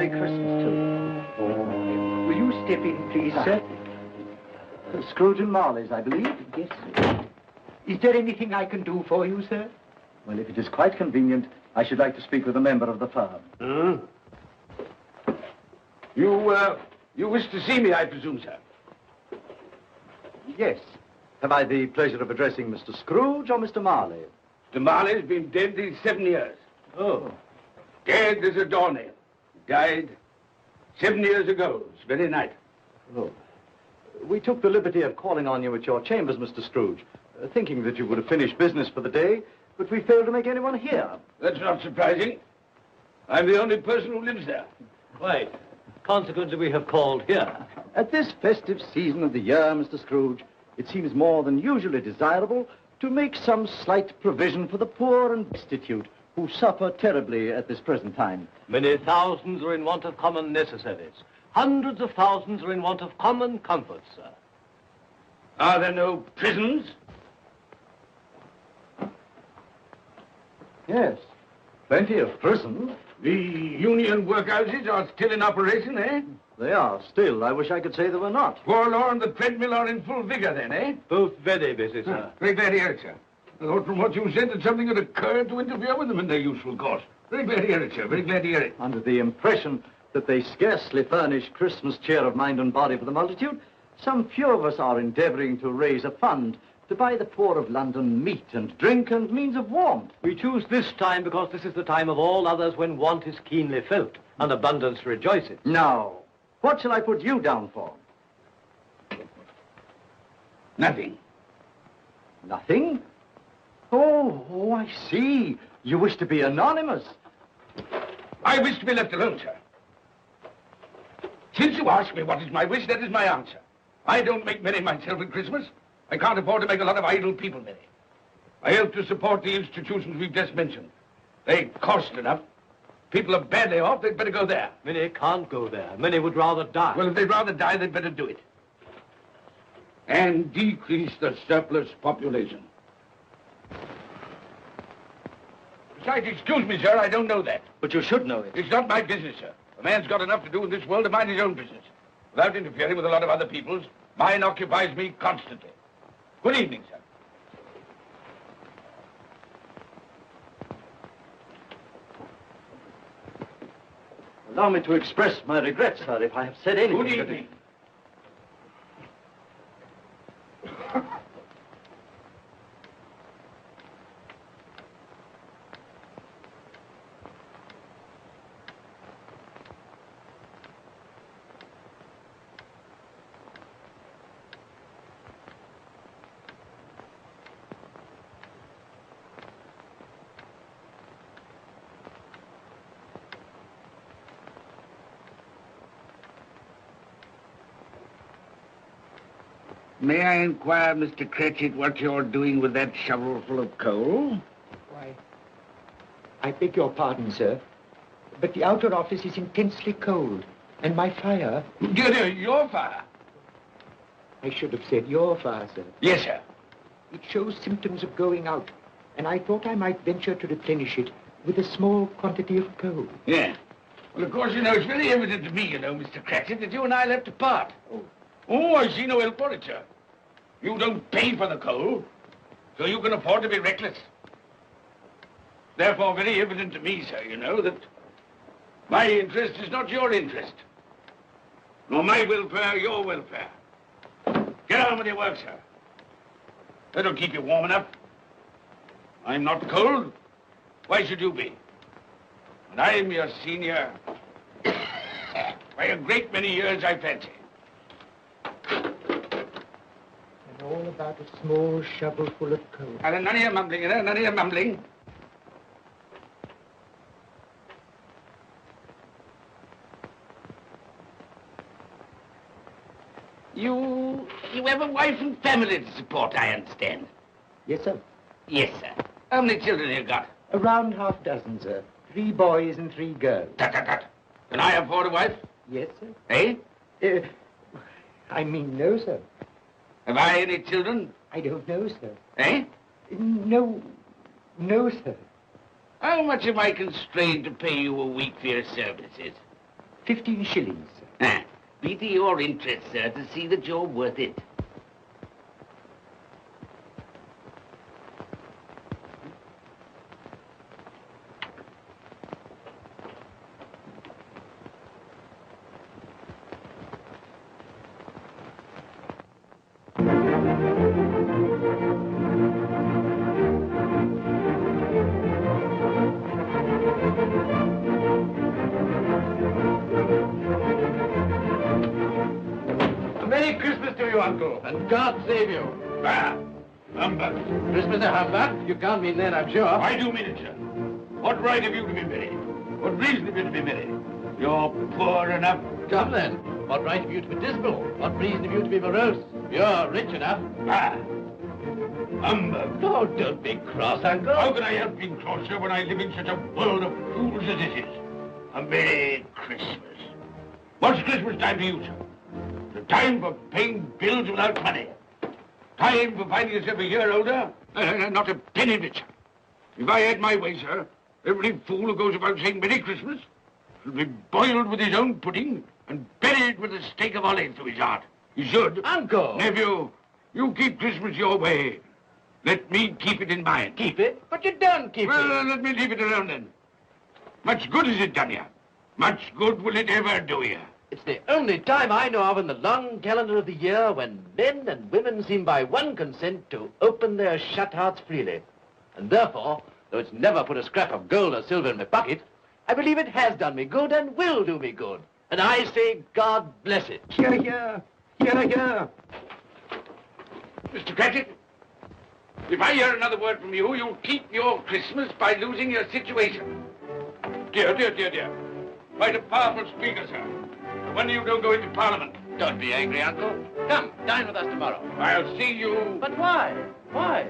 Merry Christmas to you. Will you step in, please, sir? Scrooge and Marley's, I believe. Yes, sir. Is there anything I can do for you, sir? Well, if it is quite convenient, I should like to speak with a member of the firm. You wish to see me, I presume, sir? Yes. Have I the pleasure of addressing Mr. Scrooge or Mr. Marley? Mr. Marley's been dead these 7 years. Oh. Dead as a doornail. Died 7 years ago, this very night. Oh. We took the liberty of calling on you at your chambers, Mr. Scrooge, thinking that you would have finished business for the day, but we failed to make anyone here. That's not surprising. I'm the only person who lives there. Quite. Consequently, we have called here. At this festive season of the year, Mr. Scrooge, it seems more than usually desirable to make some slight provision for the poor and destitute who suffer terribly at this present time. Many thousands are in want of common necessaries. Hundreds of thousands are in want of common comforts, sir. Are there no prisons? Yes, plenty of prisons. The union workhouses are still in operation, eh? They are still. I wish I could say they were not. Forlorn and the treadmill are in full vigor, then, eh? Both very busy, sir. Very glad to hear it, sir. I thought from what you said that something had occurred to interfere with them in their useful course. Very glad to hear it, sir. Very glad to hear it. Under the impression that they scarcely furnish Christmas cheer of mind and body for the multitude, some few of us are endeavoring to raise a fund to buy the poor of London meat and drink and means of warmth. We choose this time because this is the time of all others when want is keenly felt and abundance rejoices. Now, what shall I put you down for? Nothing. Nothing? Oh, I see. You wish to be anonymous. I wish to be left alone, sir. Since you ask me what is my wish, that is my answer. I don't make merry myself at Christmas. I can't afford to make a lot of idle people merry. I help to support the institutions we've just mentioned. They cost enough. People are badly off, they'd better go there. Many can't go there. Many would rather die. Well, if they'd rather die, they'd better do it. And decrease the surplus population. Besides, excuse me, sir, I don't know that. But you should know it. It's not my business, sir. A man's got enough to do in this world to mind his own business. Without interfering with a lot of other people's, mine occupies me constantly. Good evening, sir. Allow me to express my regrets, sir, if I have said anything. Good evening. May I inquire, Mr. Cratchit, what you're doing with that shovel full of coal? Why, I beg your pardon, sir, but the outer office is intensely cold, and my fire... Your fire? I should have said your fire, sir. Yes, sir. It shows symptoms of going out, and I thought I might venture to replenish it with a small quantity of coal. Yeah. Well, of course, it's very evident to me, Mr. Cratchit, that you and I left apart. Oh, I see no help for it, sir. You don't pay for the coal, so you can afford to be reckless. Therefore, very evident to me, sir, that my interest is not your interest, nor my welfare your welfare. Get on with your work, sir. That'll keep you warm enough. I'm not cold. Why should you be? And I'm your senior by a great many years, I fancy. All about a small shovel full of coal. None of your mumbling, none of your mumbling. You have a wife and family to support, I understand. Yes, sir. Yes, sir. How many children have you got? Around half dozen, sir. 3 boys and 3 girls. Tut, tut, tut. Can I afford a wife? Yes, sir. Eh? I mean, no, sir. Have I any children? I don't know, sir. Eh? No, sir. How much am I constrained to pay you a week for your services? 15 shillings. Be to your interest, sir, to see that you're worth it. Merry Christmas to you, Uncle, and God save you. Bah! Humbug. Christmas a humbug? You can't mean that, I'm sure. I do mean it, sir. What right have you to be merry? What reason have you to be merry? You're poor enough. Come then. What right have you to be dismal? What reason have you to be morose? You're rich enough. Ah! Humbug. Oh, don't be cross, Uncle. How can I help being cross, sir, when I live in such a world of fools as this is? A Merry Christmas. What's Christmas time to you, sir? The time for paying bills without money. Time for finding yourself a year older? Not a penny richer. If I had my way, sir, every fool who goes about saying Merry Christmas should be boiled with his own pudding and buried with a stake of olive through his heart. He should. Uncle! Nephew, you keep Christmas your way. Let me keep it in mine. Keep it? But you don't keep Well, it. let me leave it alone then. Much good has it done you? Much good will it ever do you? It's the only time I know of in the long calendar of the year when men and women seem by one consent to open their shut hearts freely. And therefore, though it's never put a scrap of gold or silver in my pocket, I believe it has done me good and will do me good. And I say, God bless it. Hear, hear. Hear, hear. Mr. Cratchit, if I hear another word from you, you'll keep your Christmas by losing your situation. Dear, dear, dear, dear. Quite a powerful speaker, sir. No wonder you don't go into Parliament. Don't be angry, Uncle. Come, dine with us tomorrow. I'll see you... But why? Why?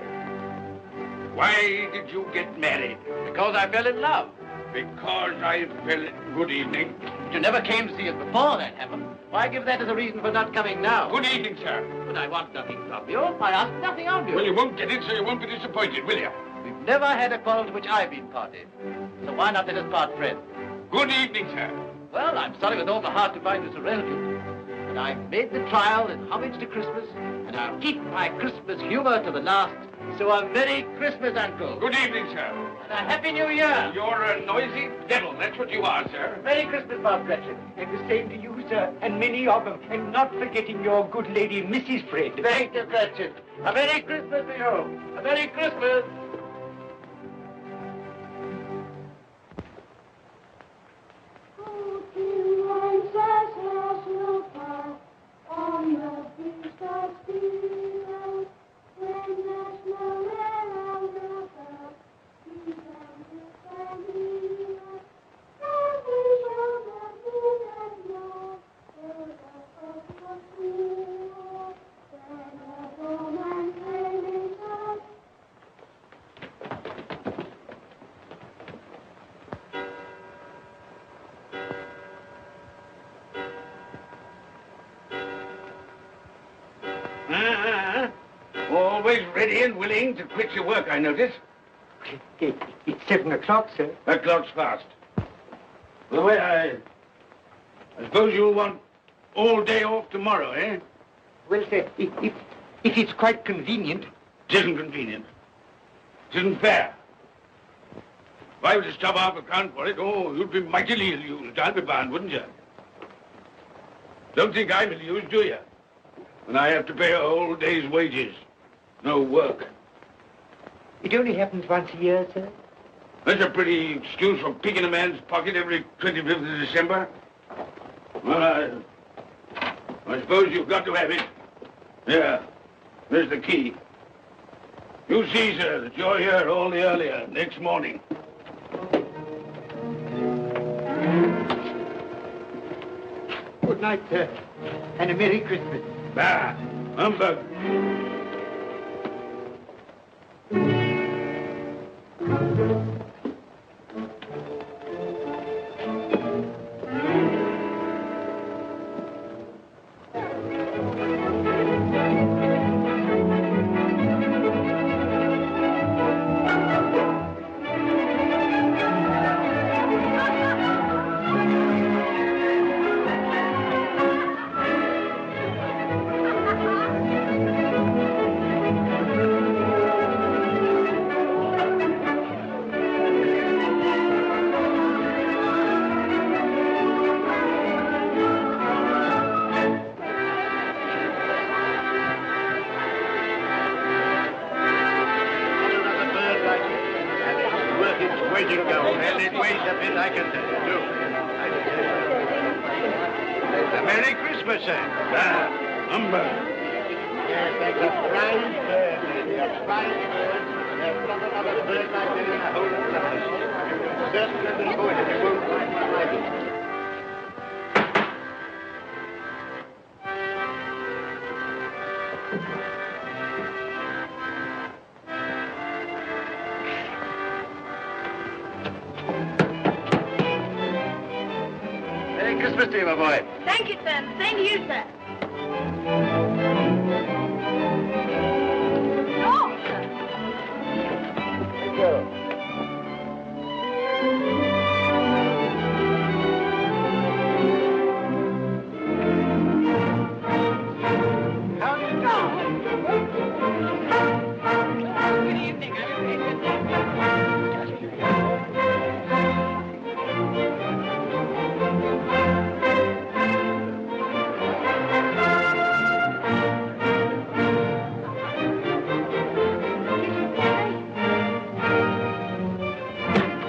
Why did you get married? Because I fell in love. Because I fell... Good evening. But you never came to see us before that happened. Why give that as a reason for not coming now? Good evening, sir. But I want nothing from you. I ask nothing of you. Well, you won't get it, so you won't be disappointed, will you? We've never had a quarrel to which I've been party. So why not let us part friends? Good evening, sir. Well, I'm sorry with all my heart to find this a relative. But I've made the trial in homage to Christmas, and I'll keep my Christmas humor to the last. So a Merry Christmas, Uncle. Good evening, sir. And a Happy New Year. You're a noisy devil, that's what you are, sir. Merry Christmas, Bob Gretchen. And the same to you, sir, and many of them. And not forgetting your good lady, Mrs. Fred. Thank you, Gretchen. A Merry Christmas to you. A Merry Christmas. Always ready and willing to quit your work, I notice. It's 7 o'clock, sir. That clock's fast. By the way, I suppose you'll want all day off tomorrow, eh? Well, sir, if it's quite convenient. It isn't convenient. It isn't fair. If I were to stop half a crown for it, oh, you'd be mightily ill-used, I'll be bound, wouldn't you? Don't think I'm ill-used, do you? When I have to pay a whole day's wages. No work. It only happens once a year, sir. That's a pretty excuse for picking a man's pocket every 25th of December. Well, I suppose you've got to have it. Yeah, there's the key. You see, sir, that you're here all the earlier next morning. Good night, sir, and a Merry Christmas. Bah, humbug. Well, it weighs a bit, I can tell you. Do. A Merry Christmas, sir. Humbug. Yes, that's a fine bird, lady, a fine bird. There's not another bird like that in the whole of the house. Certainly, Miss Boyd, you won't find one like it. Merry Christmas to you, my boy. Thank you, sir. Same to you, sir. Oh, sir. Thank you. How do you do? Good evening.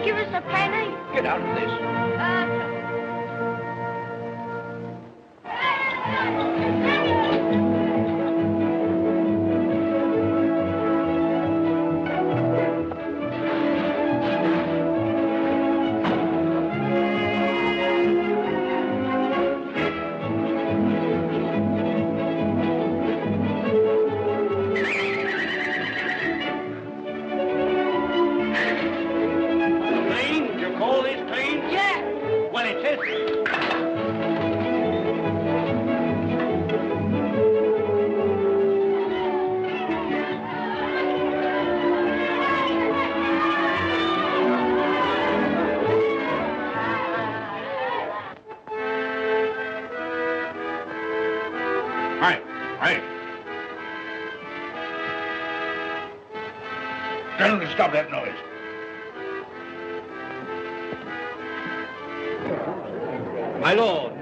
Give us a penny. Get out of this. Plane? You call this plane? Yeah. Well, it is. Right, right. Tell them to stop that noise. My lord,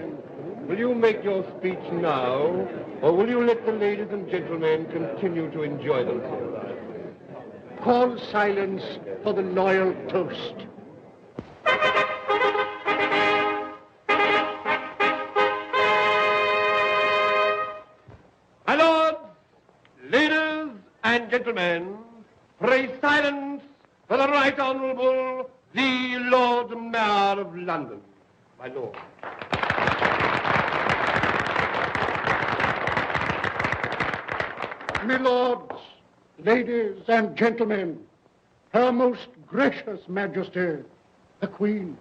will you make your speech now, or will you let the ladies and gentlemen continue to enjoy themselves? Call silence for the loyal toast. My lords, ladies and gentlemen, pray silence for the Right Honourable the Lord Mayor of London. My lord. My lords, ladies and gentlemen, Her Most Gracious Majesty, the Queen.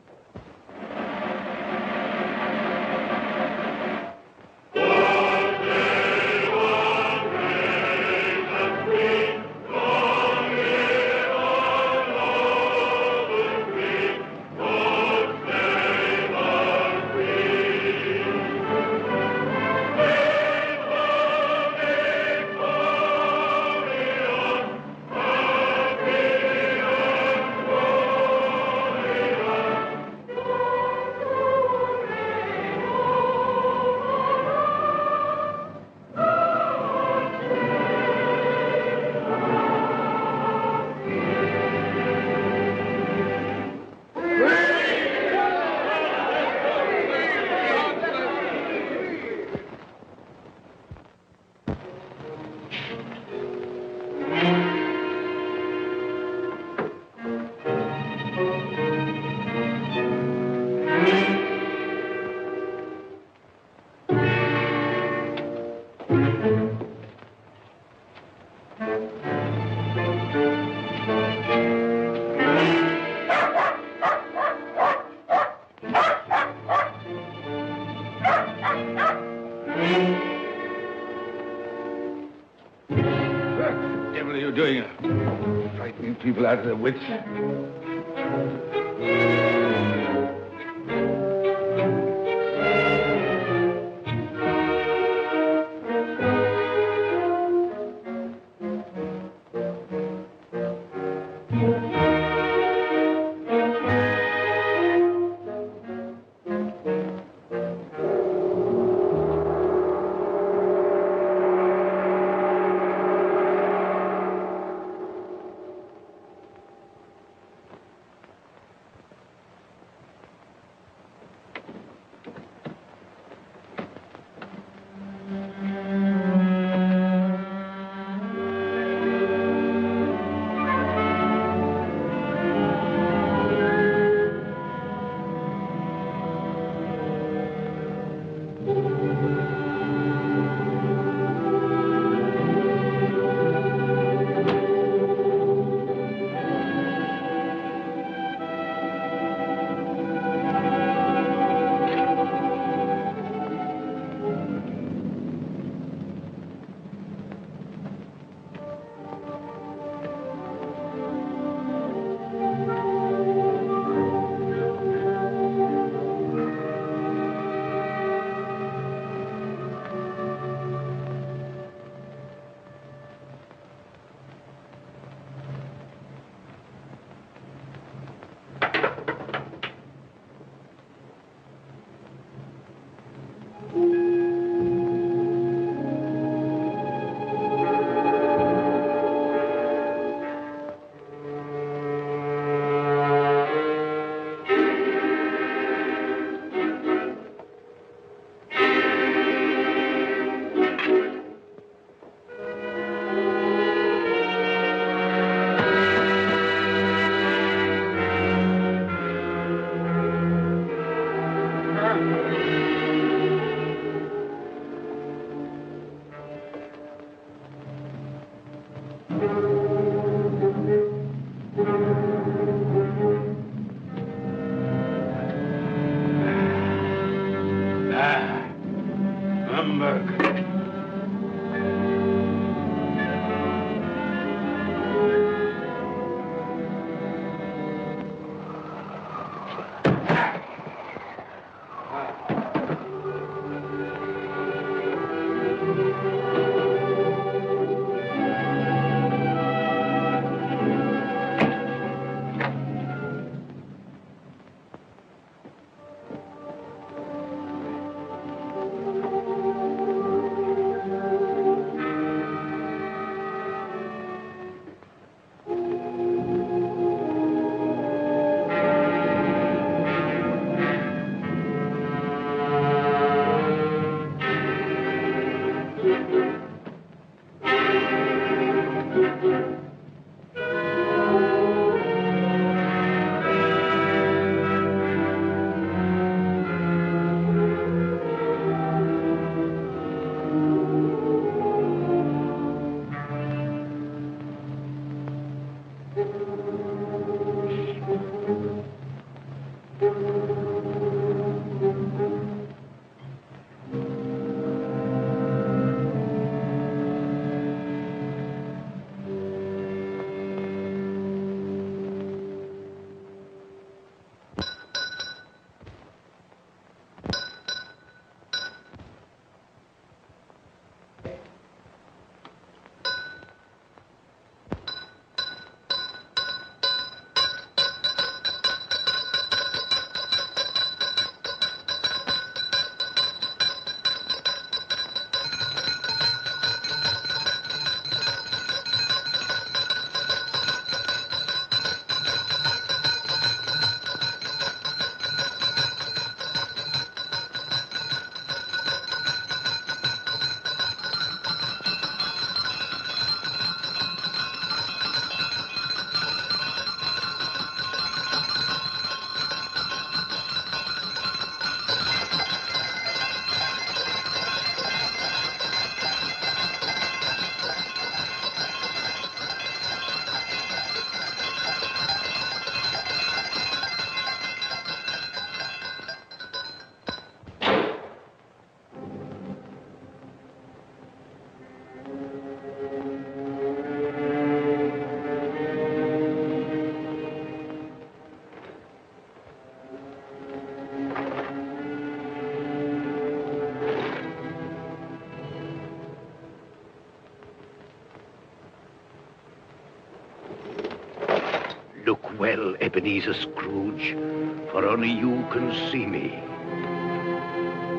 What the devil are you doing? Frightening people out of their wits. smirk. Look well, Ebenezer Scrooge, for only you can see me.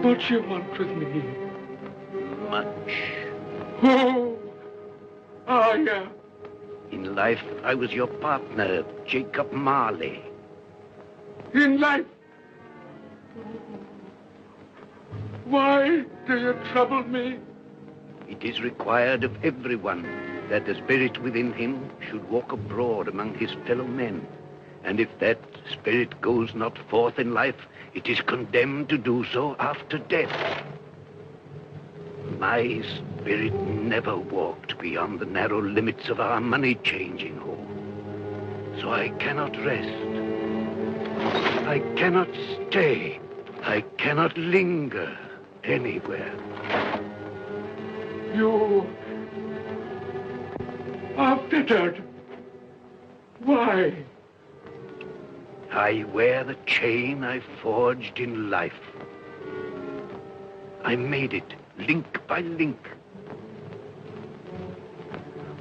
What do you want with me? Much. Oh, yeah. In life, I was your partner, Jacob Marley. In life? Why do you trouble me? It is required of everyone that the spirit within him should walk abroad among his fellow men. And if that spirit goes not forth in life, it is condemned to do so after death. My spirit never walked beyond the narrow limits of our money-changing hall. So I cannot rest. I cannot stay. I cannot linger anywhere. You are fettered. Why? I wear the chain I forged in life. I made it link by link.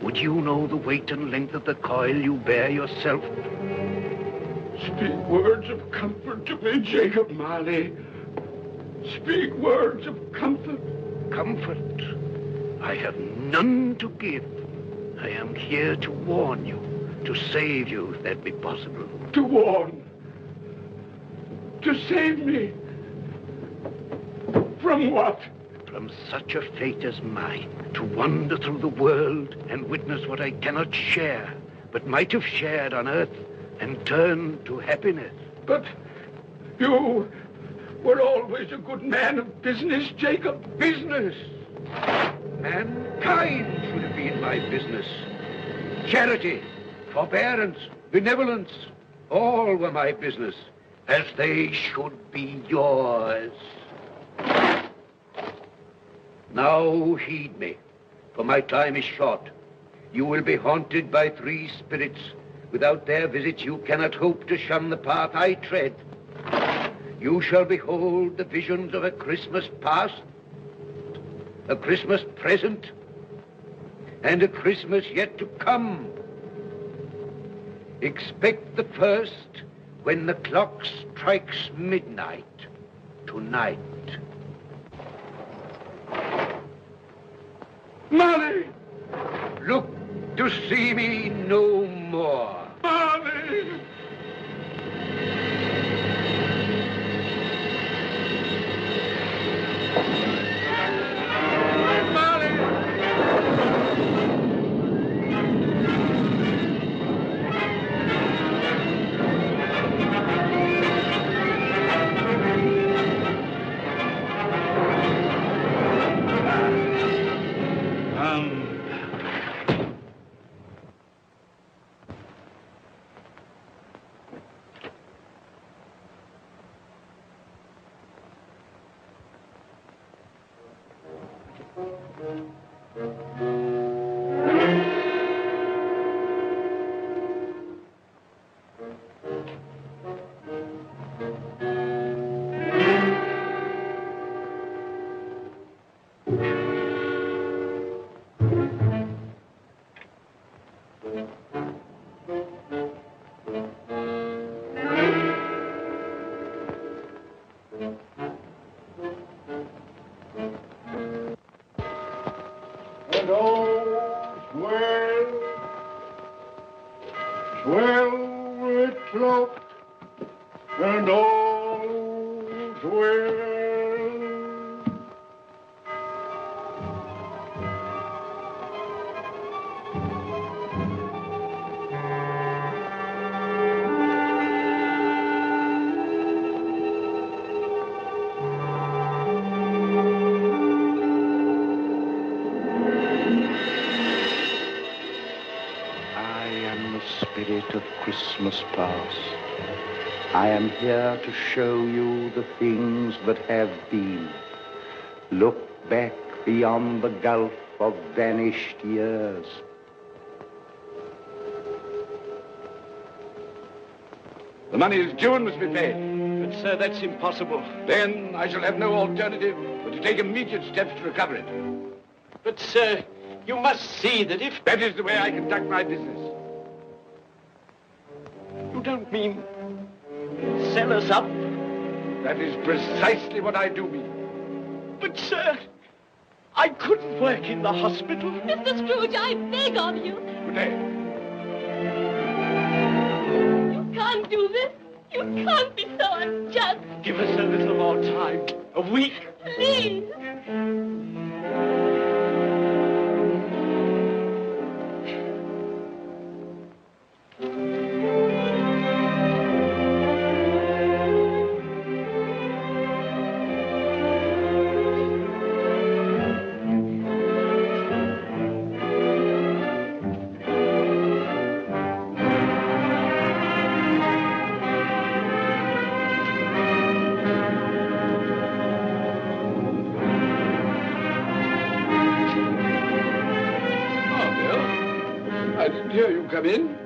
Would you know the weight and length of the coil you bear yourself? Speak words of comfort to me, Jacob Marley. Speak words of comfort. Comfort? I have none to give. I am here to warn you, to save you if that be possible. To warn? To save me? From what? From such a fate as mine, to wander through the world and witness what I cannot share, but might have shared on earth and turn to happiness. But you were always a good man of business, Jacob. Business? Mankind should have been my business. Charity, forbearance, benevolence, all were my business, as they should be yours. Now heed me, for my time is short. You will be haunted by 3 spirits. Without their visits, you cannot hope to shun the path I tread. You shall behold the visions of a Christmas past, a Christmas present, and a Christmas yet to come. Expect the first when the clock strikes midnight tonight. Molly! Look to see me no more. Molly! And all's well, with clock, and all's well. Spirit of Christmas past, I am here to show you the things that have been. Look back beyond the gulf of vanished years. The money is due and must be paid. But, sir, that's impossible. Then I shall have no alternative but to take immediate steps to recover it. But, sir, you must see that if... That is the way I conduct my business. You don't mean sell us up? That is precisely what I do mean. But, sir, I couldn't work in the hospital. Mr. Scrooge, I beg of you. Good day. You can't do this. You can't be so unjust. Give us a little more time. A week. Please. I didn't hear you come in.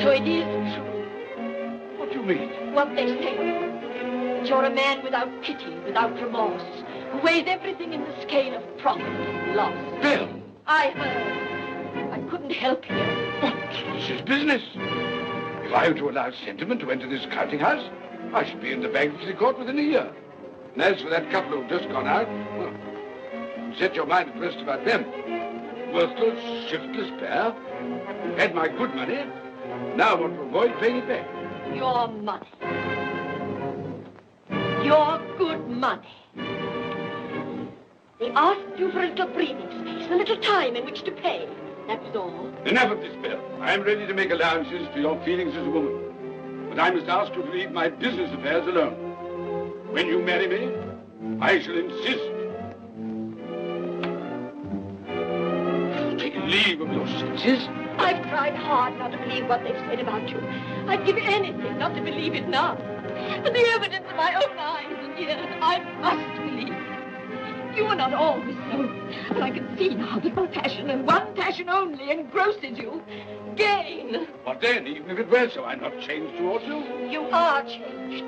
So it is true. What do you mean? What they say. That you're a man without pity, without remorse, who weighs everything in the scale of profit and loss. Bill! I heard. I couldn't help you. But this is business. If I were to allow sentiment to enter this counting house, I should be in the bankruptcy court within a year. And as for that couple who've just gone out, well, set your mind at rest about them. Worthless, shiftless pair. Had my good money. Now I want to avoid paying it back. Your money. Your good money. They asked you for a little breathing space, a little time in which to pay. That was all. Enough of this, Bill. I am ready to make allowances for your feelings as a woman. But I must ask you to leave my business affairs alone. When you marry me, I shall insist. Take leave of your senses. I've tried hard not to believe what they've said about you. I'd give anything not to believe it now. But the evidence of my own eyes and ears, I must believe. You were not always so. And I can see now that one passion and one passion only engrosses you. Gain. What then? Even if it were so, I'm not changed towards you. You are changed.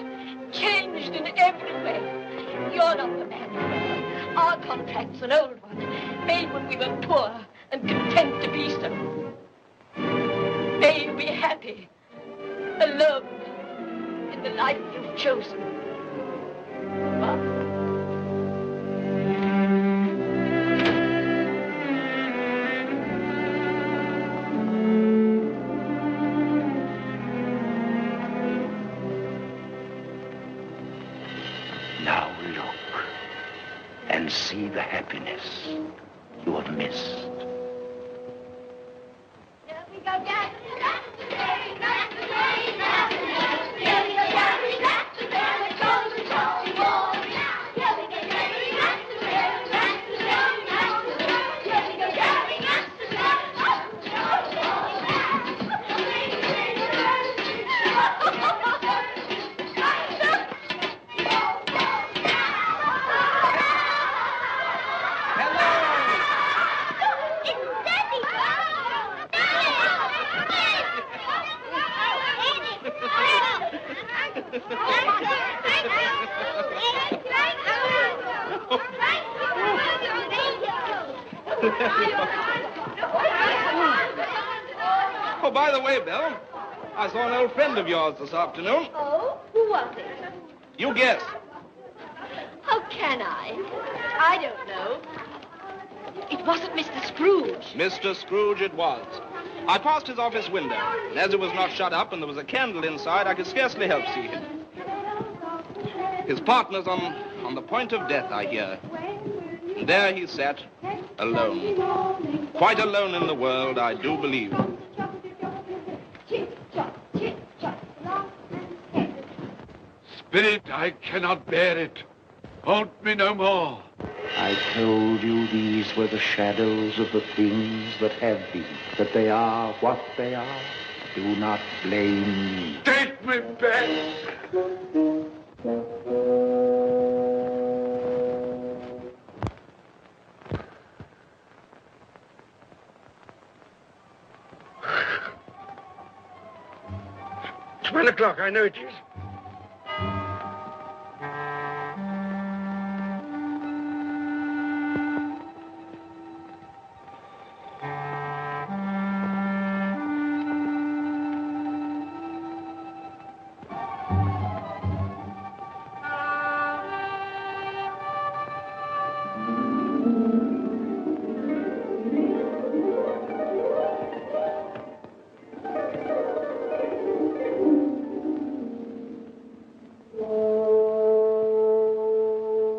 Changed in every way. You're not the man you were. Our contract's an old one, made when we were poor and content to be so. May you be happy, alone, in the life you've chosen. Now look and see the happiness you have missed. There we go, Jack. That's the way, that's the way, that's the way. Here we go, Gary, that's the way. We're going to Charlie Wall. Here we go, Gary, that's the way, that's the way, that's the way. Here we go, Gary, that's the way. Oh, by the way, Bill, I saw an old friend of yours this afternoon. Oh, who was it? You guess. How can I? I don't know. It wasn't Mr. Scrooge. Mr. Scrooge it was. I passed his office window, and as it was not shut up and there was a candle inside, I could scarcely help see him. His partner's on the point of death, I hear. And there he sat, alone. Quite alone in the world, I do believe. Spirit, I cannot bear it. Haunt me no more. I told you these were the shadows of the things that have been, that they are what they are. Do not blame me. Take me back. It's 1 o'clock, I know it is.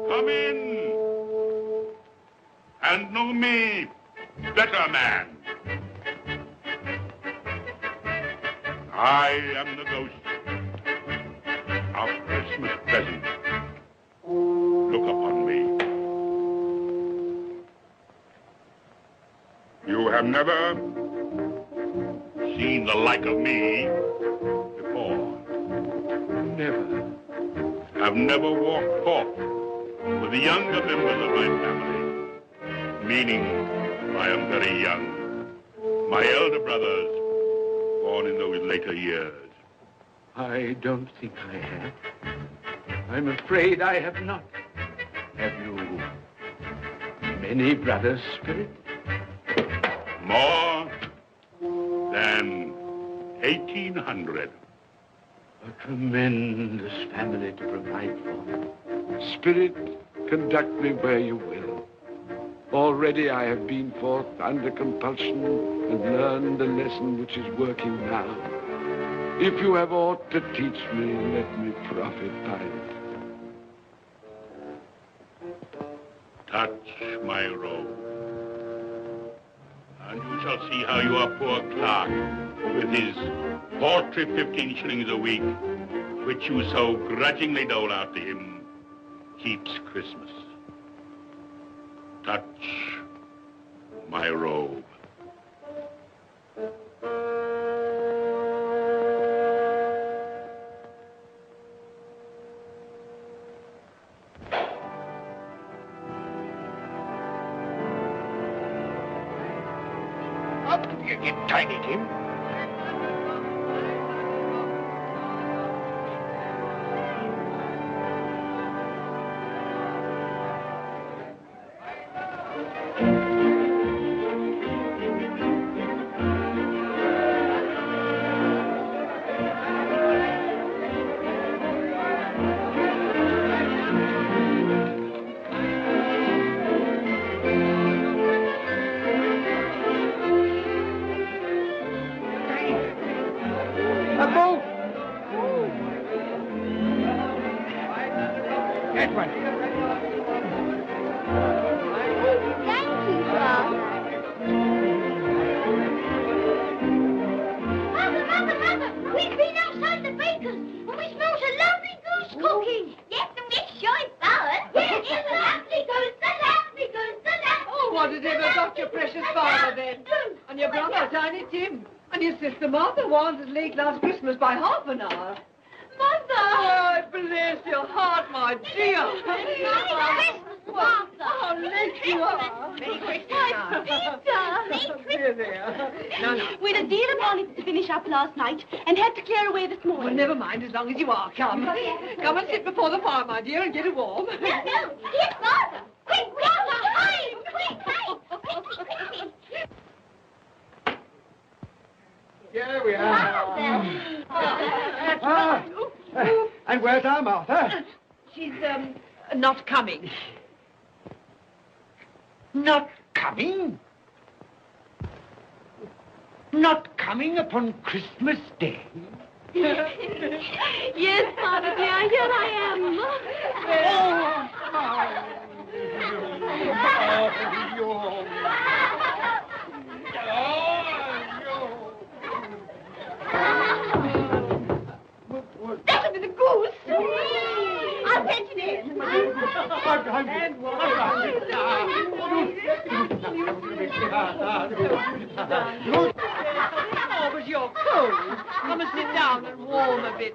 Come in and know me better, man. I am the ghost of Christmas present. Look upon me. You have never seen the like of me before. Never. I've never walked forth with the younger members of my family, meaning I am very young. My elder brothers, born in those later years. I don't think I have. I'm afraid I have not. Have you many brothers, Spirit? More than 1,800. A tremendous family to provide for. Spirit, conduct me where you will. Already I have been forth under compulsion and learned the lesson which is working now. If you have aught to teach me, let me profit by it. Touch my robe, and you shall see how your poor clerk, with his paltry 15 shillings a week, which you so grudgingly dole out to him, keeps Christmas. Touch my robe. get Tiny Tim. Late last Christmas by half an hour. Mother! Oh, bless your heart, my dear. Mother! How late you are. Merry Christmas, We'd a deal of holiday to finish up last night and had to clear away this morning. Well, never mind, as long as you are. Come. Come and sit before the fire, my dear, and get it warm. No, here's Father. Quick, Father, hide! Quick, hide! Here we are. And where's our Martha? She's, not coming. Not coming? Not coming upon Christmas Day? Yes, Father dear, here I am. That'll be the goose. I'll fetch it in. Oh, but you're cold. Come and sit down and warm a bit.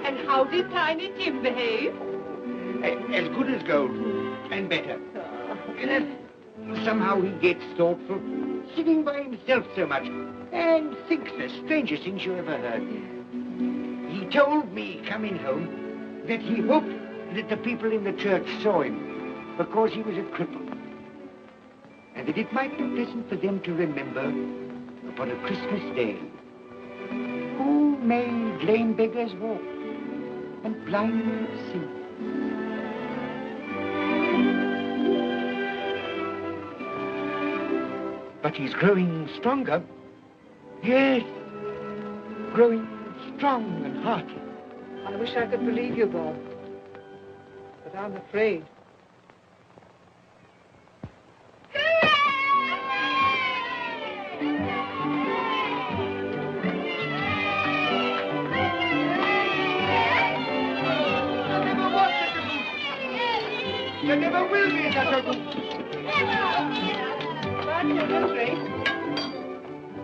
And how did Tiny Tim behave? As good as gold, and better. Somehow he gets thoughtful, sitting by himself so much, and thinks the strangest things you ever heard. He told me, coming home, that he hoped that the people in the church saw him, because he was a cripple. And that it might be pleasant for them to remember, upon a Christmas day, who made lame beggars walk, and blind men see. But he's growing stronger. Yes, growing strong and hearty. I wish I could believe you, Bob. But I'm afraid. There never will be such a goose.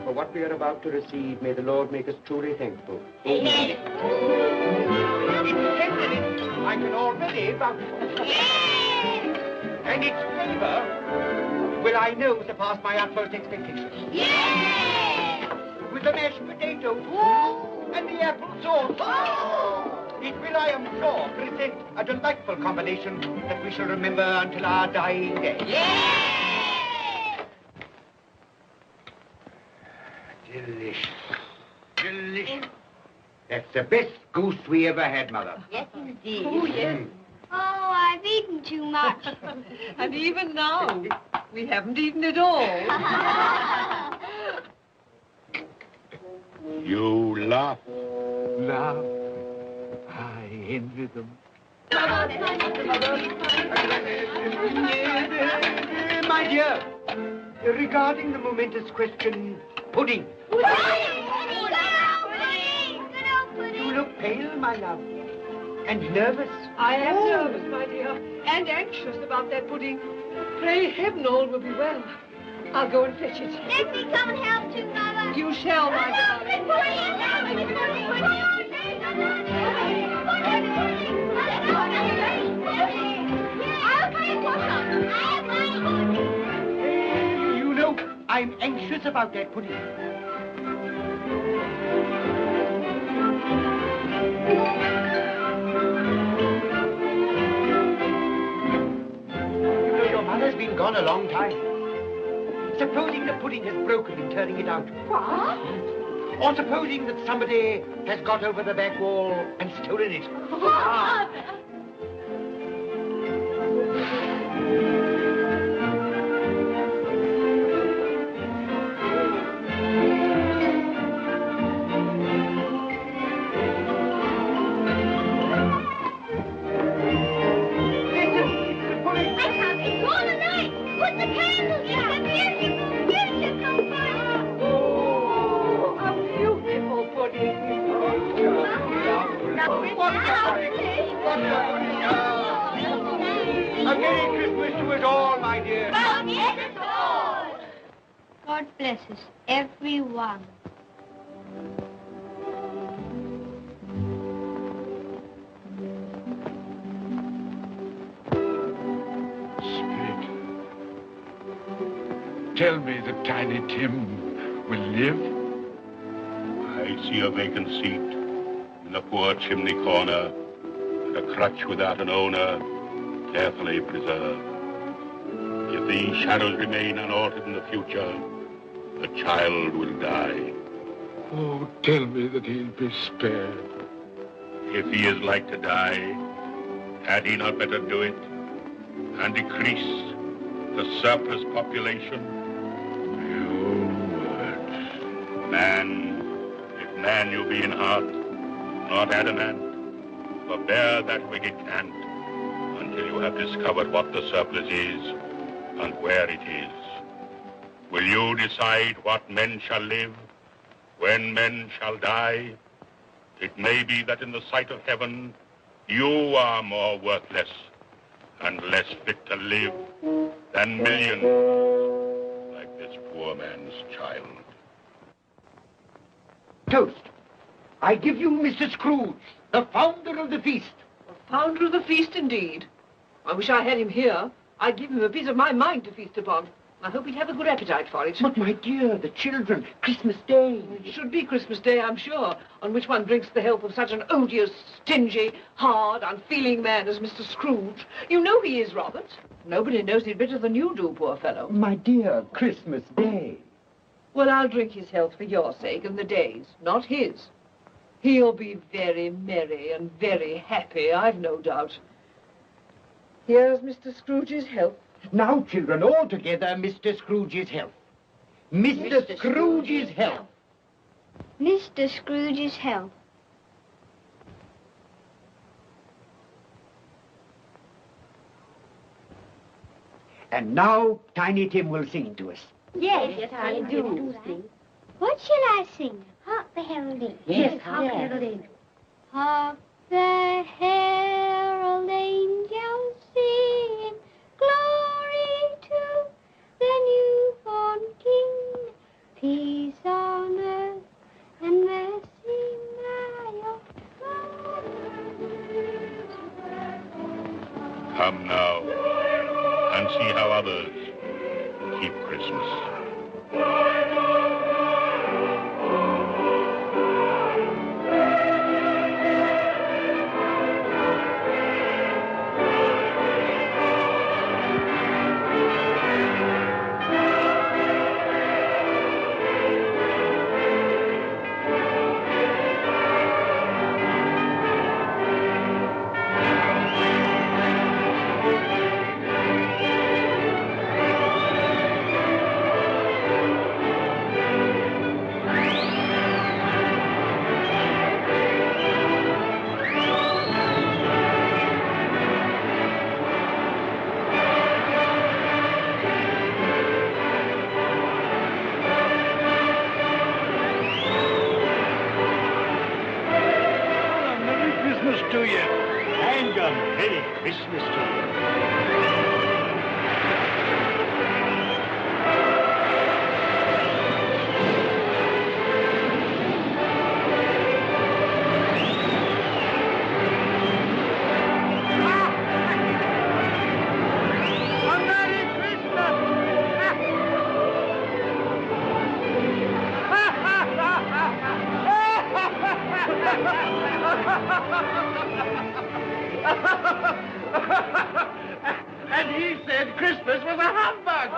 For what we are about to receive, may the Lord make us truly thankful. Amen. Its tenderness I can already vouch for. And its flavor will I know surpass my utmost expectations. With the mashed potato and the apple sauce, it will, I am sure, present a delightful combination that we shall remember until our dying day. Delicious. Delicious. That's the best goose we ever had, Mother. Yes, indeed. Oh, yes. Oh, I've eaten too much. And even now, we haven't eaten it all. You laugh. Love. I envy them. My dear, regarding the momentous question, pudding. You look pale, my love, and nervous. I am nervous, my dear, and anxious about that pudding. Pray heaven all will be well. I'll go and fetch it. Let me come and help too, Mother. You shall, my darling. I'm anxious about that pudding. You know, your mother's been gone a long time. Supposing the pudding has broken in turning it out. What? Or supposing that somebody has got over the back wall and stolen it. Father! A Merry Christmas to us all, my dear. God bless us, everyone. Spirit, tell me that Tiny Tim will live. I see a vacant seat in the poor chimney corner, and a crutch without an owner, carefully preserved. If these shadows remain unaltered in the future, the child will die. Oh, tell me that he'll be spared. If he is like to die, had he not better do it and decrease the surplus population? Your words. Man, if man you be in heart, not adamant, forbear that wicked cant until you have discovered what the surplus is and where it is. Will you decide what men shall live, when men shall die? It may be that in the sight of heaven, you are more worthless and less fit to live than millions like this poor man's child. Toast. I give you Mr. Scrooge, the founder of the feast. Founder of the feast, indeed. I wish I had him here. I'd give him a piece of my mind to feast upon. I hope he'd have a good appetite for it. But, my dear, the children, Christmas Day. It should be Christmas Day, I'm sure, on which one drinks the health of such an odious, stingy, hard, unfeeling man as Mr. Scrooge. You know he is, Robert. Nobody knows it better than you do, poor fellow. My dear, Christmas Day. Well, I'll drink his health for your sake and the day's, not his. He'll be very merry and very happy, I've no doubt. Here's Mr. Scrooge's health. Now, children, all together, Mr. Scrooge's health. Mr. Scrooge's health. Mr. Scrooge's health. And now, Tiny Tim will sing to us. Yes, I do sing. What shall I sing? Hark the heralding. Yes, hark the heralding. Hark the herald angels sing, glory to the newborn King, peace on earth and mercy nigh. Come now and see how others keep Christmas. To you. And a Merry Christmas to you. And he said Christmas was a humbug.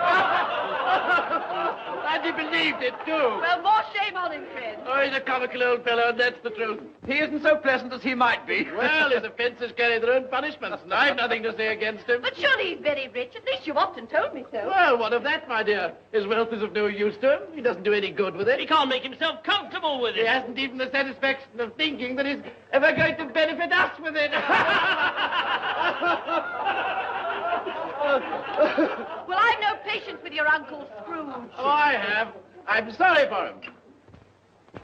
And he believed it, too. Well, more shame on him, friend. Oh, he's a comical old fellow, and that's the truth. He isn't so pleasant as he might be. Well, his offences carry their own punishments, and I've nothing to say against him. But surely he's very rich. At least you've often told me so. Well, what of that, my dear? His wealth is of no use to him. He doesn't do any good with it. He can't make himself comfortable with He it. hasn't even the satisfaction of thinking that he's ever going to benefit us with it. Well, I've no patience with your Uncle Scrooge. Oh, I have. I'm sorry for him.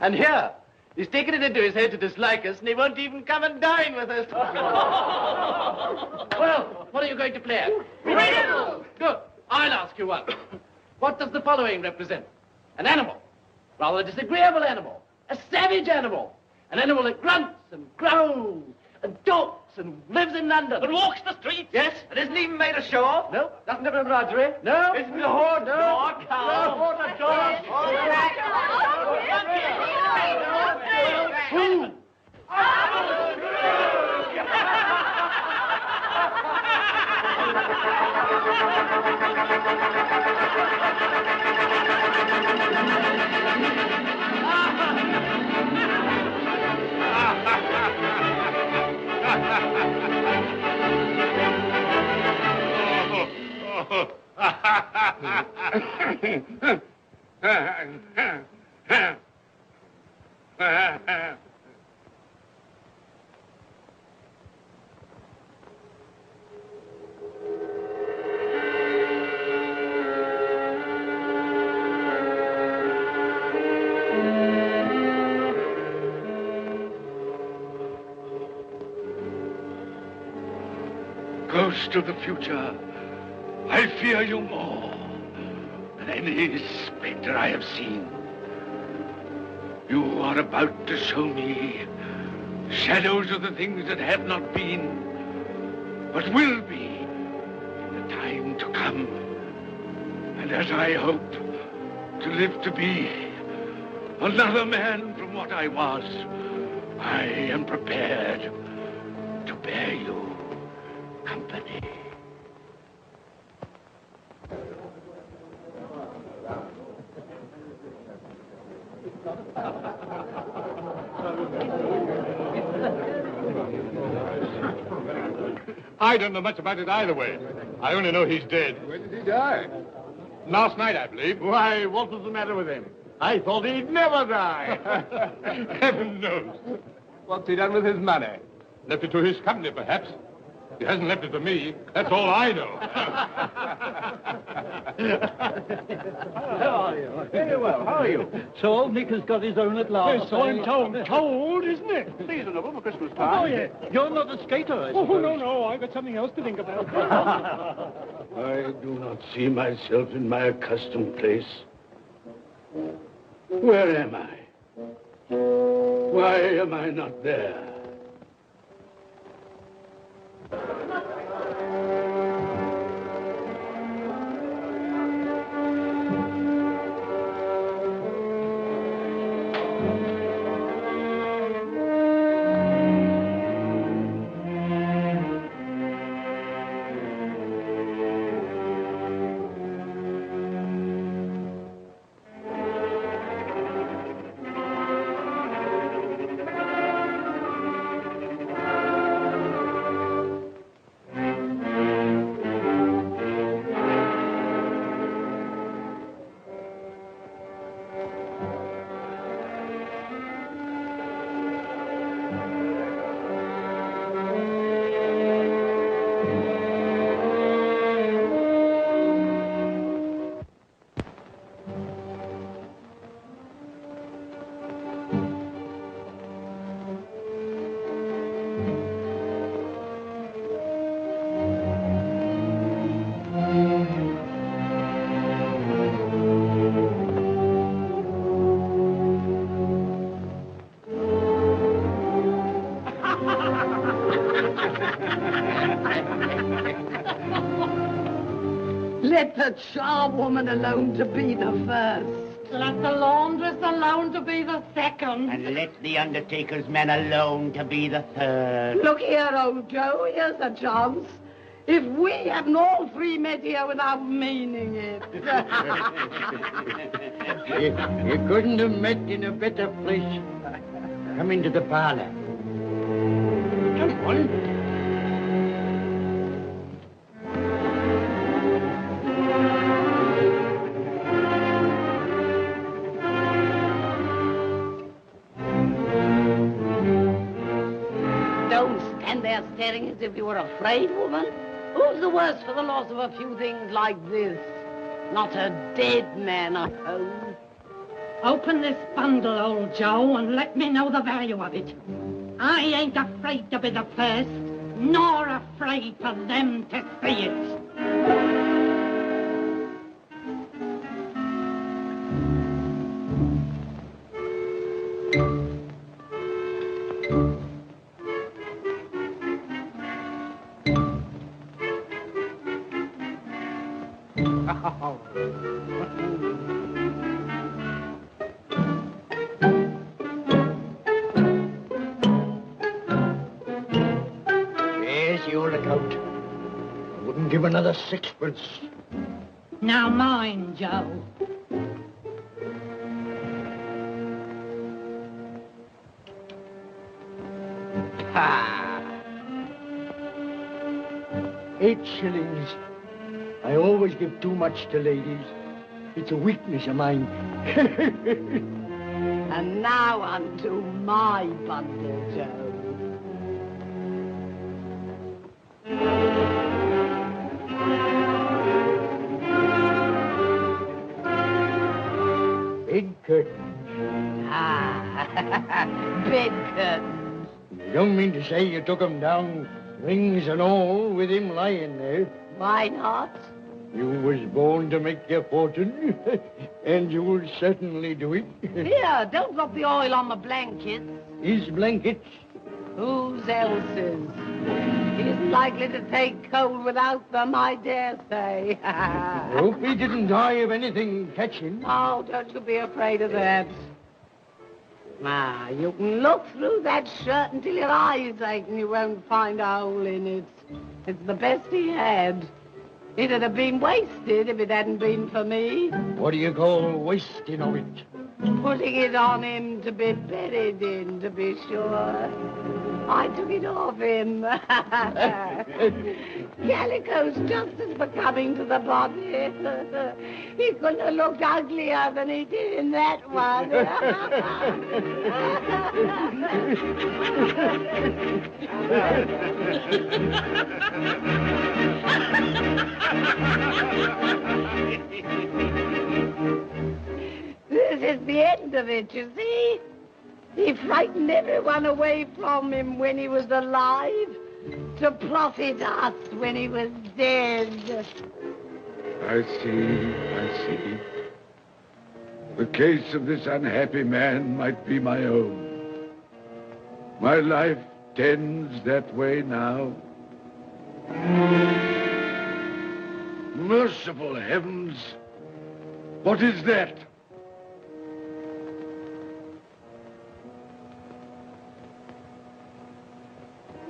And here, he's taken it into his head to dislike us, and he won't even come and dine with us. Well, what are you going to play at? Riddles. Good. I'll ask you one. What does the following represent? An animal. Rather a disagreeable animal. A savage animal. An animal that grunts and growls and talks and lives in London. But walks the streets? Yes. And isn't even made ashore? No. Doesn't have a menagerie? No. Isn't a horse? No. Nor a cow? No. Nor a dog. Who? Ghost of the future, I fear you more than any spectre I have seen. You are about to show me shadows of the things that have not been, but will be in the time to come. And as I hope to live to be another man from what I was, I am prepared to bear you company. I don't know much about it either way. I only know he's dead. When did he die? Last night, I believe. Why, what was the matter with him? I thought he'd never die. Heaven knows. What's he done with his money? Left it to his company, perhaps. He hasn't left it to me. That's all I know. How are you? Very well. How are you? So Nick has got his own at last. Yes, so I'm told, isn't it? Seasonable for Christmas time. Oh, yeah. You're not a skater, I suppose. Oh, no. I've got something else to think about. I do not see myself in my accustomed place. Where am I? Why am I not there? Let the charwoman alone to be the first. Let the laundress alone to be the second. And let the undertaker's man alone to be the third. Look here, old Joe, here's a chance. If we hadn't all three met here without meaning it. You couldn't have met in a better place. Come into the parlor. Come on. Don't stand there staring as if you were afraid, woman. Who's the worse for the loss of a few things like this? Not a dead man, I suppose. Open this bundle, old Joe, and let me know the value of it. I ain't afraid to be the first, nor afraid for them to see it. Yes, you'll look out. I wouldn't give another sixpence. Now mind, Joe. Ha! 8 shillings. I always give too much to ladies. It's a weakness of mine. And now unto my bundle, Joe. Bed curtains. Ah, bed curtains. You don't mean to say you took 'em down, rings and all, with him lying there? Why not? You was born to make your fortune, and you'll certainly do it. Here, don't drop the oil on the blankets. His blankets? Whose else's? He isn't likely to take cold without them, I dare say. Hope he didn't die of anything catching. Oh, don't you be afraid of that. Ah, you can look through that shirt until your eyes ache and you won't find a hole in it. It's the best he had. It'd have been wasted if it hadn't been for me. What do you call wasting of it? Putting it on him to be buried in, to be sure. I took it off him. Calico's just as becoming to the body. He couldn't have looked uglier than he did in that one. This is the end of it, you see. He frightened everyone away from him when he was alive to profit us when he was dead. I see. The case of this unhappy man might be my own. My life tends that way now. Merciful heavens! What is that?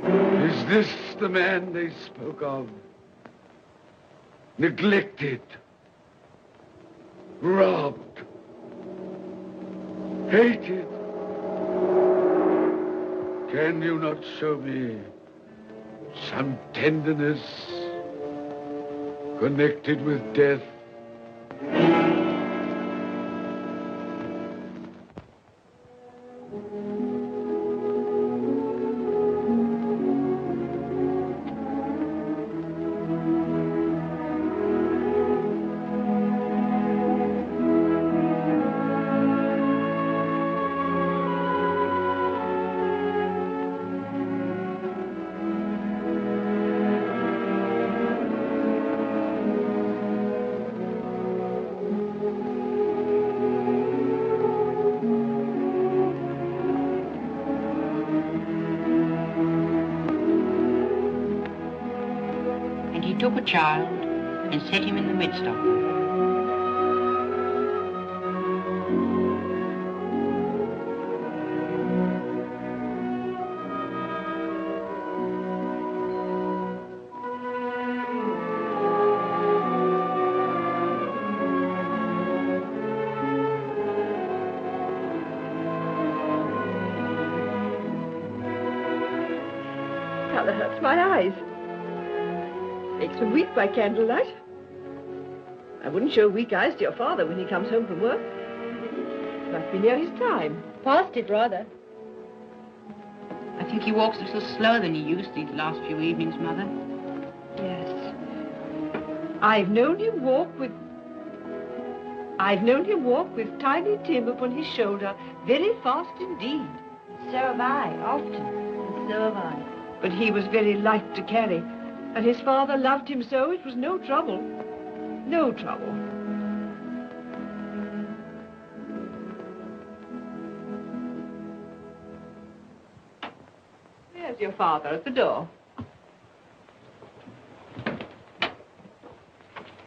Is this the man they spoke of? Neglected, robbed, hated. Can you not show me some tenderness connected with death? Took a child and set him in the midst of them. rather hurts my eyes. Makes me weep by candlelight. I wouldn't show weak eyes to your father when he comes home from work. Must be near his time. Past it, rather. I think he walks a little slower than he used these last few evenings, Mother. Yes. I've known him walk with Tiny Tim upon his shoulder, very fast indeed. So have I, often. And so have I. But he was very light to carry, and his father loved him so it was no trouble. No trouble. There's your father at the door.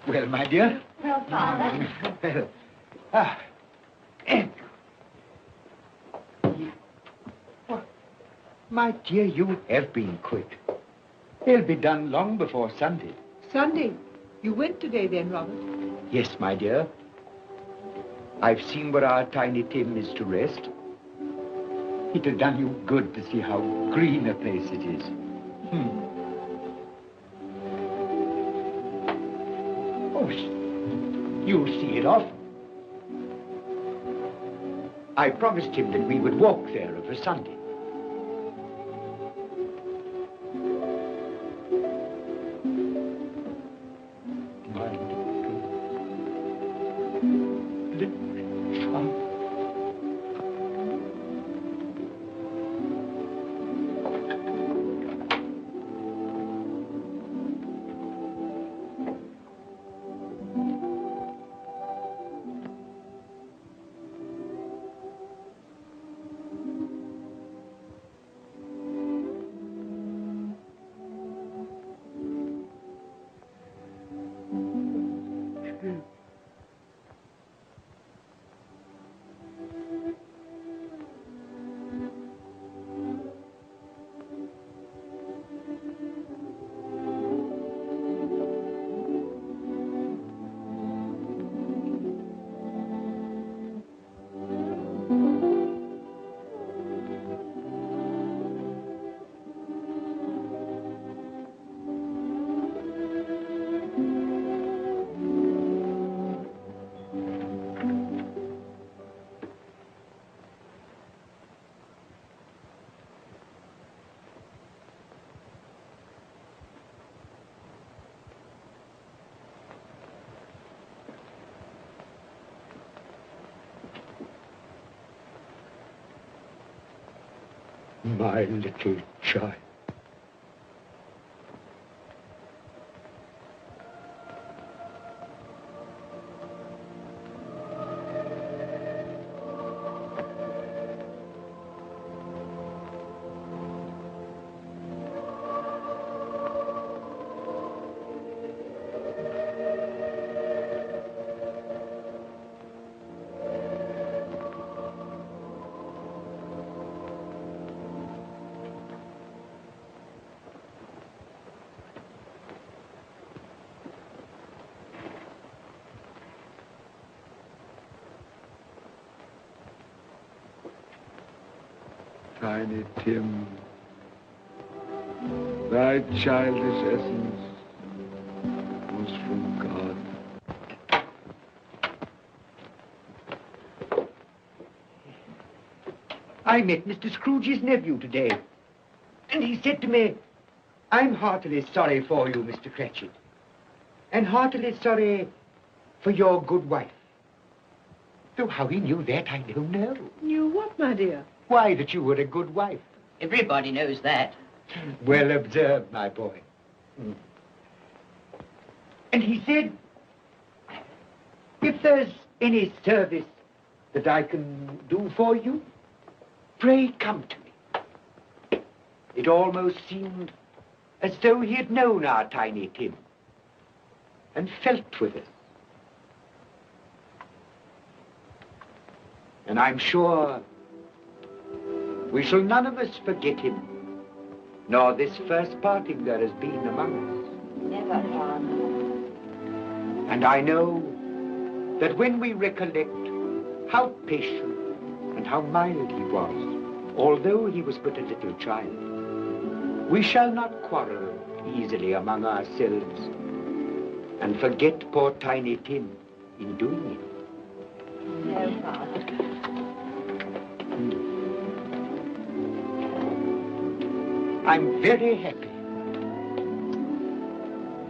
Well, my dear. Well, Father. Well, my dear, you have been quick. They'll be done long before Sunday. Sunday? You went today then, Robert? Yes, my dear. I've seen where our Tiny Tim is to rest. It'll done you good to see how green a place it is. Oh, you'll see it often. I promised him that we would walk there of a Sunday. My little child. Tiny Tim, thy childish essence was from God. I met Mr. Scrooge's nephew today, and he said to me, I'm heartily sorry for you, Mr. Cratchit, and heartily sorry for your good wife. Though how he knew that, I don't know. Knew what, my dear? Why, that you were a good wife. Everybody knows that. Well observed, my boy. And he said, if there's any service that I can do for you, pray come to me. It almost seemed as though he had known our Tiny Tim and felt with us. And I'm sure we shall none of us forget him, nor this first parting there has been among us. Never, Father. And I know that when we recollect how patient and how mild he was, although he was but a little child, We shall not quarrel easily among ourselves and forget poor Tiny Tim in doing it. No, Father. I'm very happy.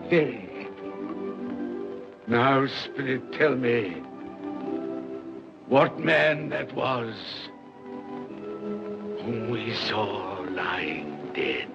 Very happy. Now, Spirit, tell me what man that was whom we saw lying dead.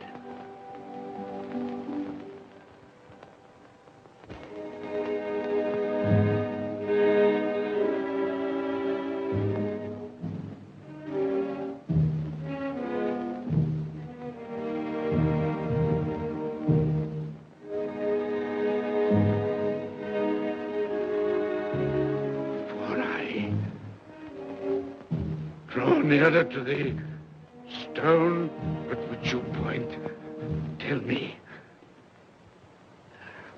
Nearer to the stone at which you point. Tell me,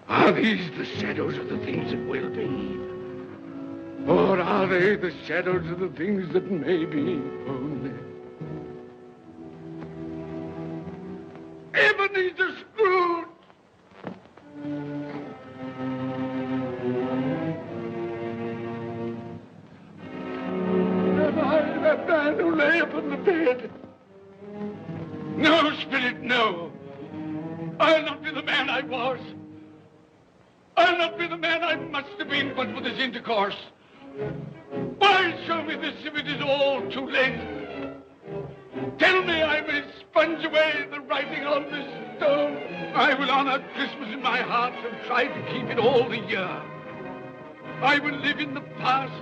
are these the shadows of the things that will be? Or are they the shadows of the things that may be only? Ebenezer Scrooge! That man who lay upon the bed. No, Spirit, no. I'll not be the man I was. I'll not be the man I must have been but for this intercourse. Why show me this if it is all too late? Tell me I may sponge away the writing on this stone. I will honor Christmas in my heart and try to keep it all the year. I will live in the past,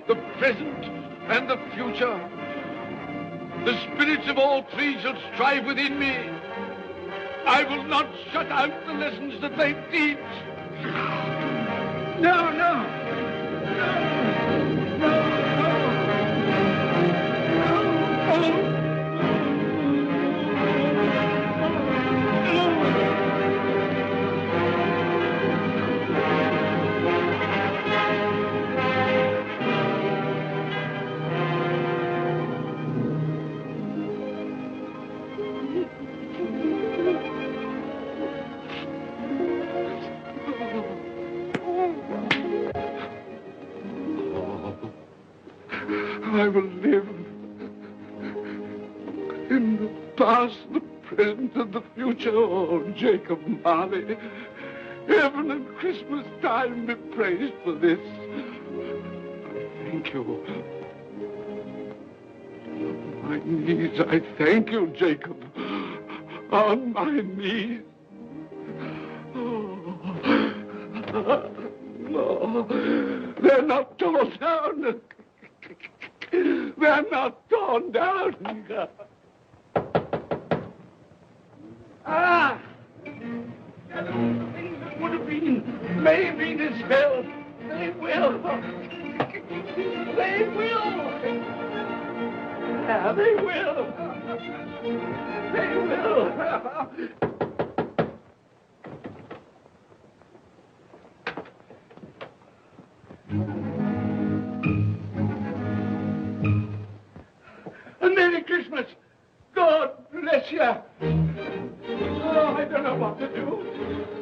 the present, and the future. The spirits of all three shall strive within me. I will not shut out the lessons that they teach. No, no. I will live in the past, the present, and the future. Oh, Jacob Marley, heaven and Christmas time be praised for this. I thank you. On my knees, I thank you, Jacob. On my knees. Oh. No, they're not torn down. They're not torn down. Ah! Things that would have been may have been as hell. They will. They will. Yeah, they will. They will. Merry Christmas! God bless you! Oh, I don't know what to do.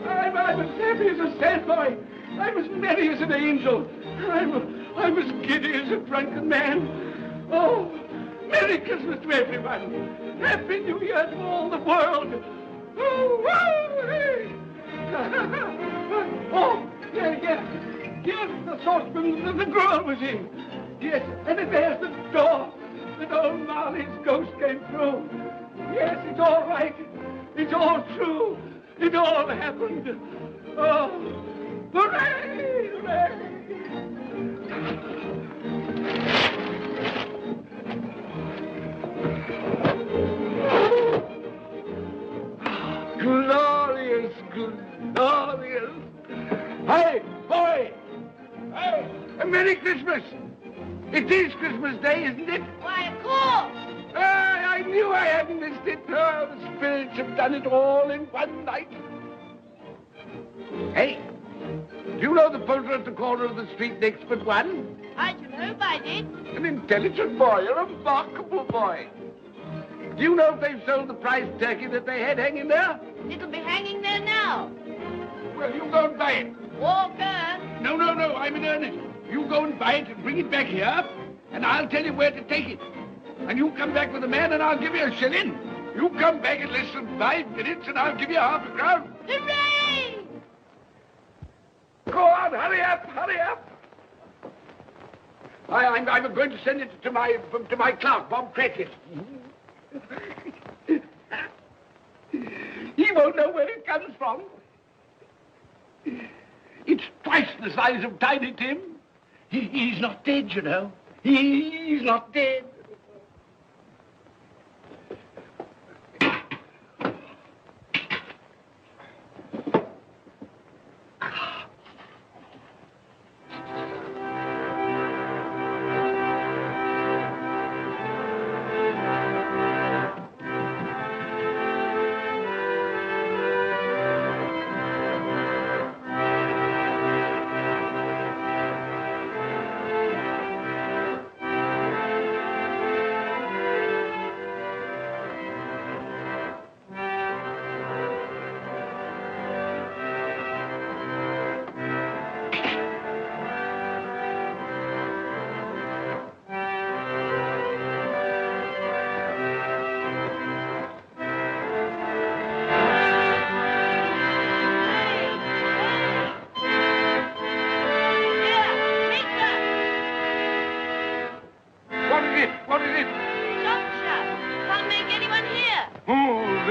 I'm as happy as a sandboy. I'm as merry as an angel. I'm as giddy as a drunken man. Oh, Merry Christmas to everyone. Happy New Year to all the world. Oh, hey. Oh, yeah. Here's the saucepan that the girl was in. Yes, and there's the door. That old Marley's ghost came through. Yes, it's all right. It's all true. It all happened. Oh, hooray! Hooray! Glorious, glorious. Hey, boy! Hey, a Merry Christmas! It is Christmas Day, isn't it? Why, of course. I knew I hadn't missed it. Oh, the spirits have done it all in one night. Hey, do you know the poulterer at the corner of the street next but one? I should hope I did. An intelligent boy, a remarkable boy. Do you know if they've sold the prize turkey that they had hanging there? It'll be hanging there now. Well, you go and buy it. Walker! No, I'm in earnest. You go and buy it and bring it back here, and I'll tell you where to take it. And you come back with the man, and I'll give you a shilling. You come back in less than 5 minutes, and I'll give you half a crown. Hooray! Go on, hurry up. I'm going to send it to my clerk, Bob Cratchit. He won't know where it comes from. It's twice the size of Tiny Tim. He's not dead, you know. He's not dead.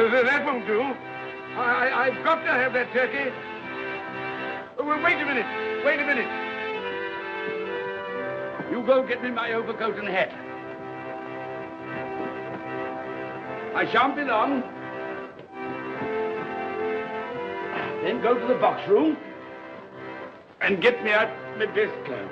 That won't do. I've got to have that turkey. Well, wait a minute. You go get me my overcoat and hat. I shan't be long. Then go to the box room and get me out my best clothes.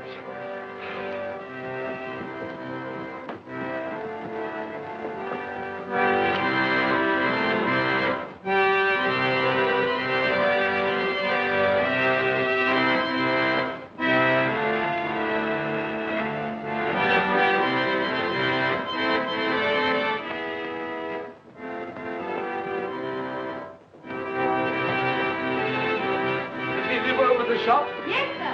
Shop? Yes, sir.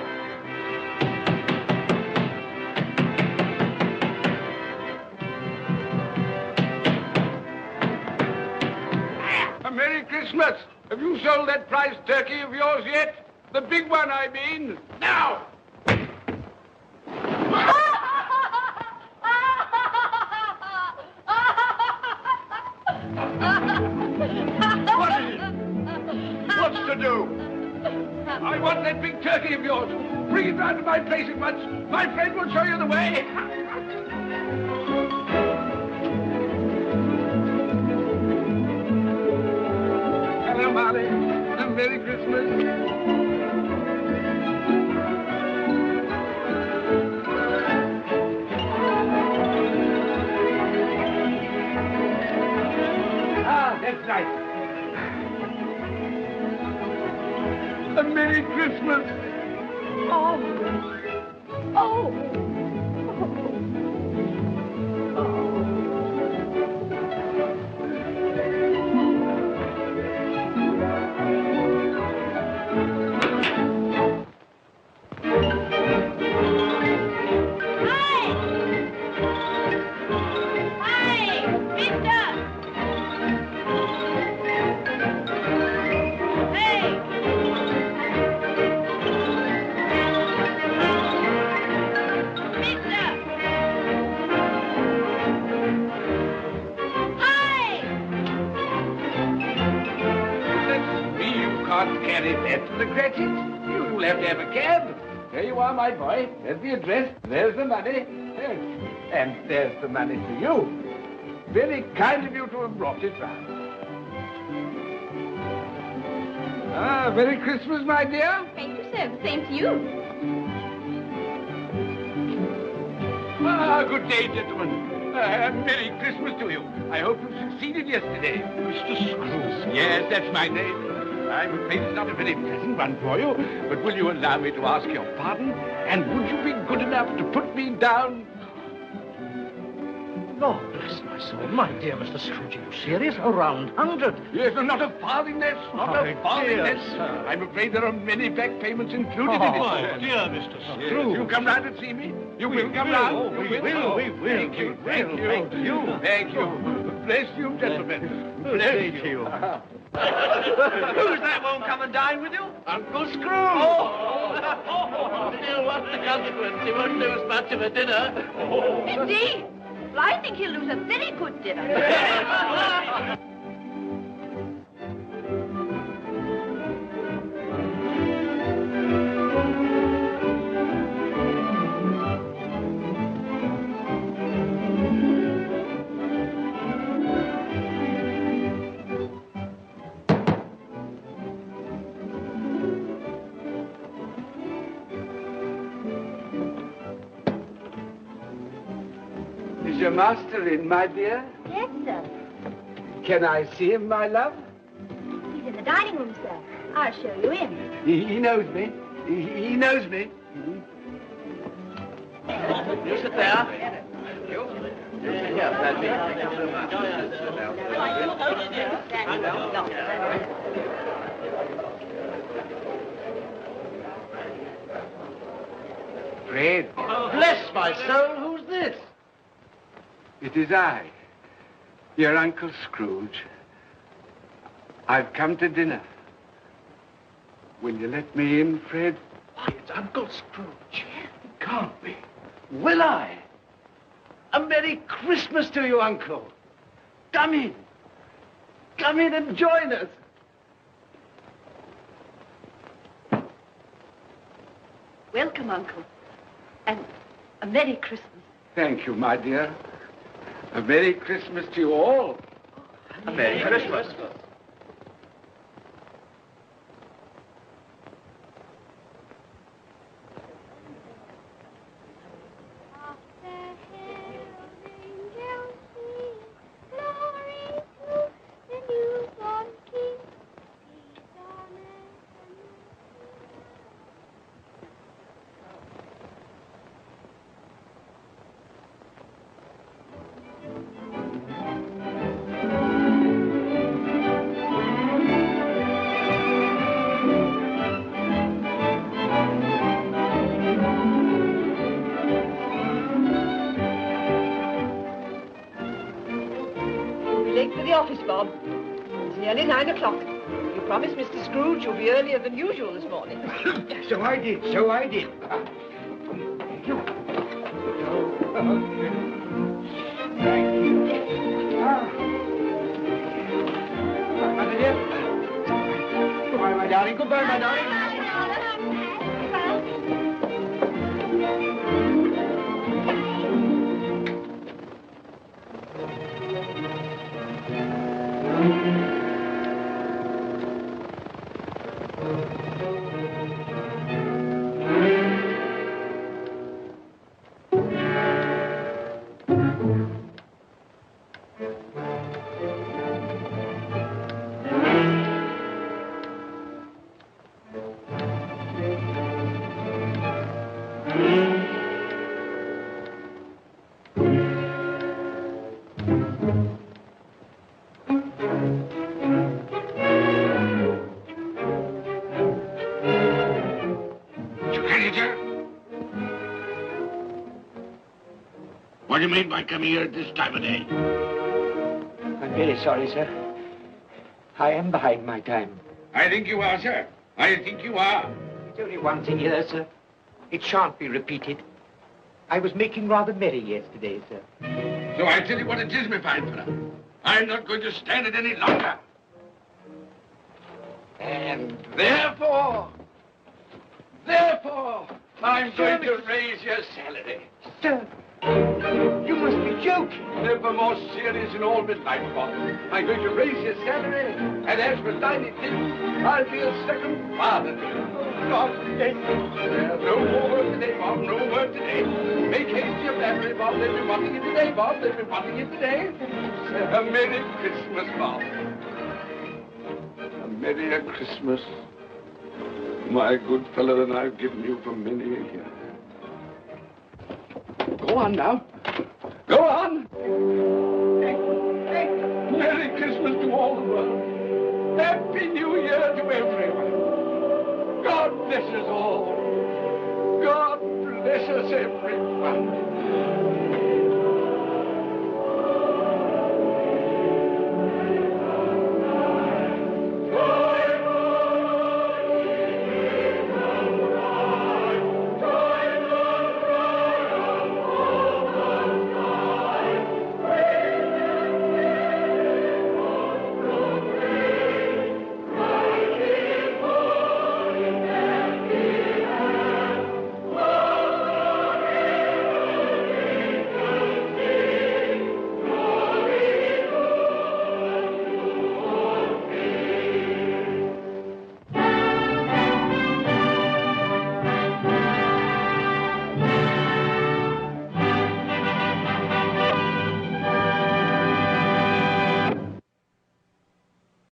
A Merry Christmas. Have you sold that prize turkey of yours yet? The big one, I mean. Now! What is it? What's to do? I want that big turkey of yours. Bring it round to my place at once. My friend will show you the way. Hello, Molly. And Merry Christmas. Ah, that's nice. A Merry Christmas. Oh. Carry that to the Cratchits. You'll have to have a cab. There you are, my boy. There's the address. There's the money. Yes. And there's the money to you. Very kind of you to have brought it round. Ah, Merry Christmas, my dear. Thank you, sir. The same to you. Ah, good day, gentlemen. Merry Christmas to you. I hope you succeeded yesterday. Mr. Scrooge. Yes, that's my name. I'm afraid it's not a very pleasant one for you, but will you allow me to ask your pardon? And would you be good enough to put me down Lord bless my soul. My dear Mr. Scrooge, are you serious? A round 100. Yes, not a farthing less. Not My a farthing dear less. sir. I'm afraid there are many back payments included in it. My dear Mr. Yes, Scrooge. you come round and see me. You will come will. round. Oh, You we will. We will. Thank you. We Thank will. you. Thank you. Thank you. Bless you, gentlemen. Bless Thank you. Who's that won't come and dine with you? Uncle Scrooge! Oh! Still, what's the consequence? He won't lose much of a dinner. Indeed. Well, I think he'll lose a very good dinner. Is your master in, my dear? Yes, sir. Can I see him, my love? He's in the dining room, sir. I'll show you in. He knows me. He knows me. You sit there. Here, Paddy. Thank you so much. Fred, Bless my soul, who's this? it is I, your Uncle Scrooge. I've come to dinner. Will you let me in, Fred? Why, it's Uncle Scrooge. It can't be. Will I? A Merry Christmas to you, Uncle. Come in. Come in and join us. Welcome, Uncle. And a Merry Christmas. Thank you, my dear. A Merry Christmas to you all. A Merry Christmas. Late for the office, Bob. It's nearly 9 o'clock. You promised Mr. Scrooge you'll be earlier than usual this morning. So I did. So I did. Thank you. My dear. Goodbye, my darling. Goodbye, my darling. What do you mean by coming here at this time of day? I'm very sorry, sir. I am behind my time. I think you are, sir. I think you are. It's only one thing here, sir. It shan't be repeated. I was making rather merry yesterday, sir. So I tell you what it is, my fine fellow. I'm not going to stand it any longer. And therefore, I'm going to raise your salary. Sir, you must be joking. Never more serious in all my life, Bob. I'm going to raise your salary, and as for tiny things, I'll be a second father to you. God bless you. No more word today, Bob. No word today. Make haste to your family, Bob. They'll be wanting you today, Bob. They'll be wanting you today. A Merry Christmas, Bob. A Merry Christmas, my good fellow, than I've given you for many a year. Go on now. Go on. Merry Christmas to all the world. Happy New Year to everyone. God bless us all. God bless us everyone.